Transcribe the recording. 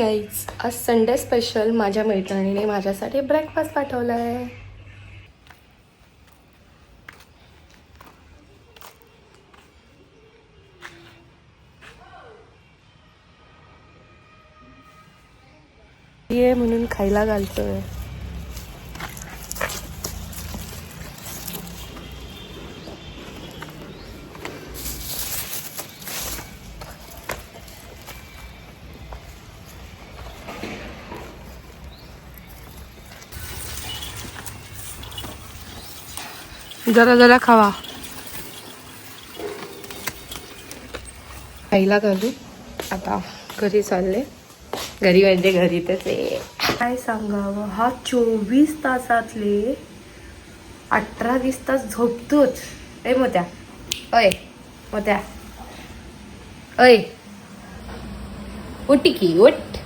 Guys, आज Sunday special माझ्या मैत्रिणीने माझ्यासाठी ब्रेकफास्ट पाठवला आहे. ये म्हणून खायला घालतोय. जरा जरा खावा. खायला घालू. आता घरी चालले. घरी म्हणजे घरी तसे काय सांगावं. हा 24 तासातले 18-20 तास झोपतोच. ए मोत्या, अय मोत्या, अय उठ की उठ.